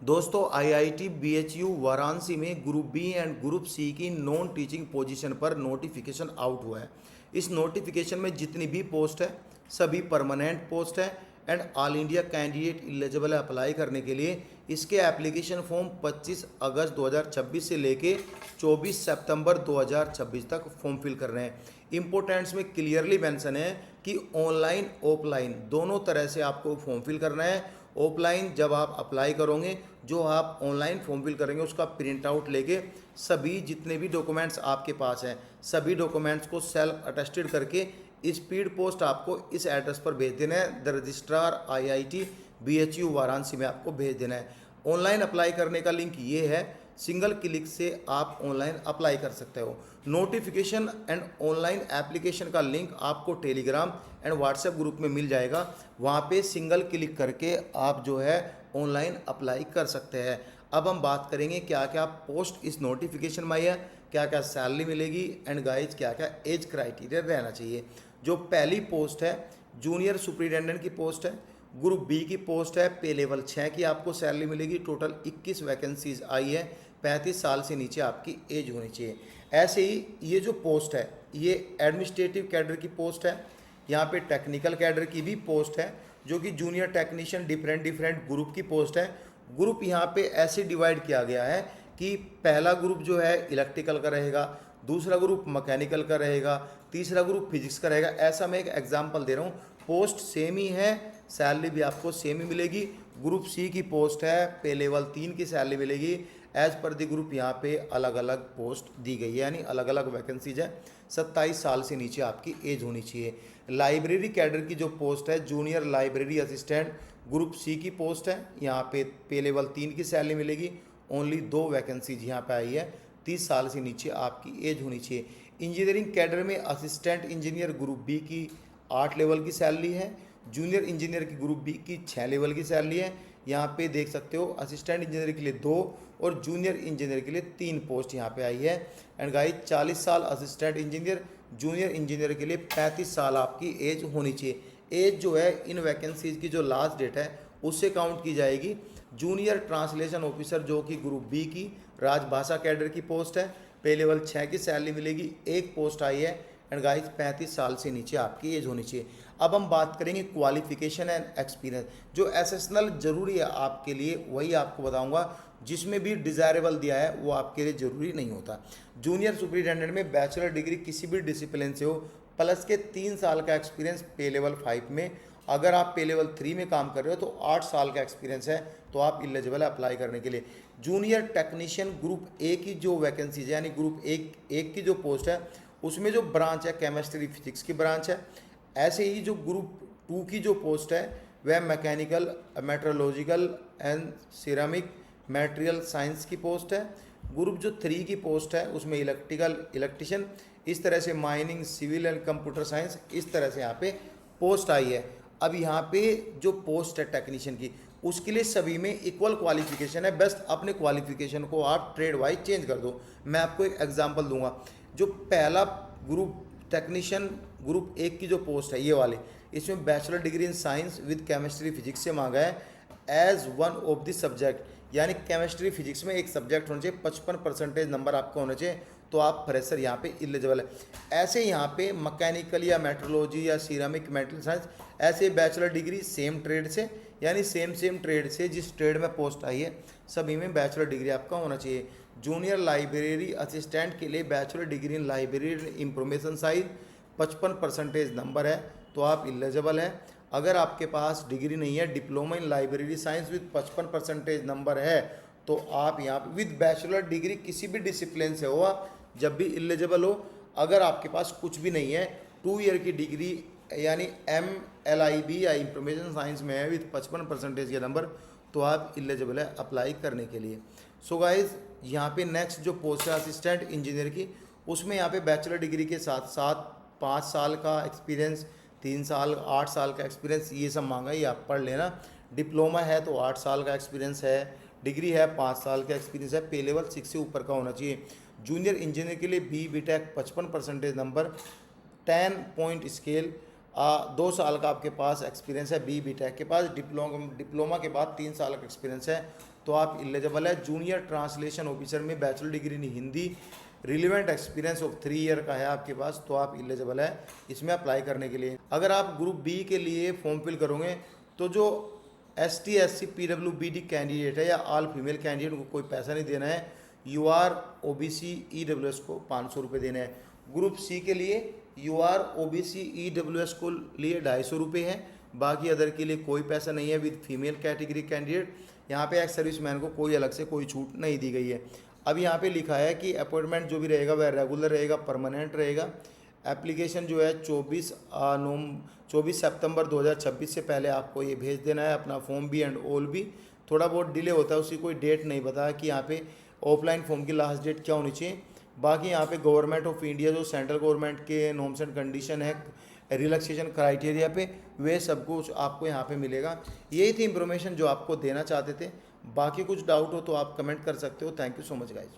दोस्तों IIT BHU Varanasi में group B and group C की नॉन टीचिंग पोजीशन पर नोटिफिकेशन आउट हुआ है। इस नोटिफिकेशन में जितनी भी पोस्ट है सभी परमानेंट पोस्ट है and all India candidate eligible है अप्लाई करने के लिए। इसके एप्लीकेशन फॉर्म 25 अगस्त 2026 से लेके 24 सितंबर 2026 तक फॉर्म फिल कर रहे हैं। इंपोर्टेंट्स में क्लियरली मेंशन है कि ऑनलाइन ऑफलाइन दोनों तरह से आपको फॉर्म फिल करना है। ऑफलाइन जब आप अप्लाई करोगे, जो आप ऑनलाइन फॉर्म फिल करेंगे उसका प्रिंट आउट लेके सभी जितने भी डॉक्यूमेंट्स आपके पास हैं सभी डॉक्यूमेंट्स को सेल्फ अटेस्टेड करके स्पीड पोस्ट आपको इस एड्रेस पर भेज देना है। The registrar IIT BHU Varanasi में आपको भेज देना है। ऑनलाइन अप्लाई करने का लिंक ये है, सिंगल क्लिक से आप ऑनलाइन अप्लाई कर सकते हो। नोटिफिकेशन एंड ऑनलाइन एप्लीकेशन का लिंक आपको टेलीग्राम एंड व्हाट्सएप ग्रुप में मिल जाएगा। वहाँ पे सिंगल क्लिक करके आप जो है ऑनलाइन अप्लाई कर सकते हैं। अब हम बात करेंगे क्या क्या पोस्ट इस नोटिफिकेशन में है, क्या क्या सैलरी मिलेगी एंड गाइज क्या क्या एज क्राइटेरिया रहना चाहिए। जो पहली पोस्ट है जूनियर सुपरिटेंडेंट की पोस्ट है, ग्रुप बी की पोस्ट है, पे लेवल 6 की आपको सैलरी मिलेगी। टोटल 21 वैकेंसीज आई है। 35 साल से नीचे आपकी एज होनी चाहिए। ऐसे ही ये जो पोस्ट है ये एडमिनिस्ट्रेटिव कैडर की पोस्ट है। यहाँ पे टेक्निकल कैडर की भी पोस्ट है जो कि जूनियर टेक्नीशियन डिफरेंट ग्रुप की पोस्ट है। ग्रुप यहाँ पे ऐसे डिवाइड किया गया है कि पहला ग्रुप जो है इलेक्ट्रिकल का रहेगा, दूसरा ग्रुप मैकेनिकल का रहेगा, तीसरा ग्रुप फिजिक्स का रहेगा। ऐसा मैं एक एग्जांपल दे रहा हूँ। पोस्ट सेम ही है, सैलरी भी आपको सेम ही मिलेगी। ग्रुप सी की पोस्ट है, पे लेवल 3 की सैलरी मिलेगी। एज पर दी ग्रुप यहाँ पे अलग अलग पोस्ट दी गई है, यानी अलग अलग वैकेंसीज है। 27 साल से नीचे आपकी एज होनी चाहिए। लाइब्रेरी कैडर की जो पोस्ट है junior library assistant group C की पोस्ट है। यहाँ पे लेवल 3 की सैलरी मिलेगी। ओनली 2 वैकेंसीज यहाँ पे आई है। 30 साल से नीचे आपकी एज होनी चाहिए। इंजीनियरिंग कैडर में असिस्टेंट इंजीनियर ग्रुप बी की 8 लेवल की सैलरी है। जूनियर इंजीनियर की ग्रुप बी की 6 लेवल की सैलरी है। यहाँ पे देख सकते हो असिस्टेंट इंजीनियर के लिए 2 और जूनियर इंजीनियर के लिए 3 पोस्ट यहाँ पे आई है। एंड गाइस 40 साल असिस्टेंट इंजीनियर, जूनियर इंजीनियर के लिए 35 साल आपकी एज होनी चाहिए। एज जो है इन वैकेंसीज की जो लास्ट डेट है उससे काउंट की जाएगी। जूनियर ट्रांसलेशन ऑफिसर जो कि ग्रुप बी की राजभाषा कैडर की पोस्ट है, पे लेवल 6 की सैलरी मिलेगी। 1 पोस्ट आई है। एंड गाइस 35 साल से नीचे आपकी एज होनी चाहिए। अब हम बात करेंगे क्वालिफिकेशन एंड एक्सपीरियंस। जो एसेशनल जरूरी है आपके लिए वही आपको बताऊंगा, जिसमें भी डिज़ायरेबल दिया है वो आपके लिए ज़रूरी नहीं होता। जूनियर सुपरिटेंडेंट में बैचलर डिग्री किसी भी डिसिप्लिन से हो प्लस के 3 साल का एक्सपीरियंस पे लेवल 5 में। अगर आप पे लेवल 3 में काम कर रहे हो तो 8 साल का एक्सपीरियंस है तो आप एलिजिबल है अप्लाई करने के लिए। जूनियर टेक्नीशियन ग्रुप ए की जो वैकेंसीज है यानी ग्रुप एक की जो पोस्ट है उसमें जो ब्रांच है केमिस्ट्री फिजिक्स की ब्रांच है। ऐसे ही जो ग्रुप 2 की जो पोस्ट है वह mechanical metrological and ceramic material science की पोस्ट है। ग्रुप जो 3 की पोस्ट है उसमें इलेक्ट्रिशियन, इस तरह से mining, civil and computer science, इस तरह से यहाँ पे पोस्ट आई है। अब यहाँ पे जो पोस्ट है टेक्नीशियन की उसके लिए सभी में इक्वल क्वालिफिकेशन है। बेस्ट अपने क्वालिफिकेशन को आप ट्रेड वाइज चेंज कर दो। मैं आपको एक एग्जांपल दूंगा। जो पहला ग्रुप टेक्नीशियन ग्रुप 1 की जो पोस्ट है ये वाले, इसमें bachelor degree in science with chemistry physics से मांगा है as one of the subject, यानी केमिस्ट्री फिजिक्स में एक सब्जेक्ट होना चाहिए। 55% नंबर आपका होना चाहिए तो आप फ्रेशर यहाँ पे एलिजिबल है। ऐसे यहाँ पे मैकेनिकल या मेट्रोलॉजी या सिरामिक मेटल साइंस ऐसे बैचलर डिग्री सेम ट्रेड से, यानी सेम ट्रेड से जिस ट्रेड में पोस्ट आई है सभी में बैचलर डिग्री आपका होना चाहिए। जूनियर लाइब्रेरी असिस्टेंट के लिए बैचलर डिग्री इन लाइब्रेरी इंफॉर्मेशन साइंस 55% नंबर है तो आप एलिजिबल है। अगर आपके पास डिग्री नहीं है, diploma in library science with 55% number है तो आप यहाँ पे विद बैचलर डिग्री किसी भी डिसिप्लिन से हो आप जब भी एलिजिबल हो। अगर आपके पास कुछ भी नहीं है, 2 ईयर की डिग्री यानी MLIB या इंफॉर्मेशन साइंस में है विद 55% के नंबर तो आप एलिजिबल है अप्लाई करने के लिए। सो गाइज यहाँ पे नेक्स्ट जो पोस्ट है असिस्टेंट इंजीनियर की, उसमें यहाँ पे बैचलर डिग्री के साथ साथ 5 साल का एक्सपीरियंस, 3 साल 8 साल का एक्सपीरियंस ये सब मांगा, ये आप पढ़ लेना। डिप्लोमा है तो 8 साल का एक्सपीरियंस है, डिग्री है 5 साल का एक्सपीरियंस है, पे लेवल 6 से ऊपर का होना चाहिए। जूनियर इंजीनियर के लिए BTech 55% नंबर, 10 पॉइंट स्केल, 2 साल का आपके पास एक्सपीरियंस है BTech के पास। डिप्लोमा के बाद 3 साल का एक्सपीरियंस है तो आप एलिजिबल है। जूनियर ट्रांसलेशन ऑफिसर में bachelor degree in Hindi, relevant experience of 3 year का है आपके पास, तो आप एलिजिबल है इसमें अप्लाई करने के लिए। अगर आप ग्रुप बी के लिए फॉर्म फिल करोगे तो जो ST SC PWBD कैंडिडेट है या ऑल फीमेल कैंडिडेट को कोई पैसा नहीं देना है। UR OBC EWS को 500 रुपये देने हैं। ग्रुप सी के लिए UR OBC EWS को लिए 250 रुपये है, बाकी अदर के लिए कोई पैसा नहीं है। विद फीमेल कैटेगरी कैंडिडेट यहाँ पे एक्स सर्विसमैन को कोई अलग से कोई छूट नहीं दी गई है। अब यहाँ पे लिखा है कि अपॉइंटमेंट जो भी रहेगा वह रेगुलर रहेगा, परमानेंट रहेगा। एप्लीकेशन जो है 24 सितंबर 2026 से पहले आपको ये भेज देना है अपना फॉर्म भी एंड ऑल भी। थोड़ा बहुत डिले होता है, उसकी कोई डेट नहीं बताया कि यहाँ पे ऑफलाइन फॉर्म की लास्ट डेट क्या होनी चाहिए। बाकी यहाँ पे गवर्नमेंट ऑफ इंडिया जो सेंट्रल गवर्नमेंट के नॉर्म्स एंड कंडीशन है रिलैक्सेशन क्राइटेरिया पे, वे सब कुछ आपको यहाँ पे मिलेगा। यही थी इंफॉर्मेशन जो आपको देना चाहते थे। बाकी कुछ डाउट हो तो आप कमेंट कर सकते हो। Thank you so much guys.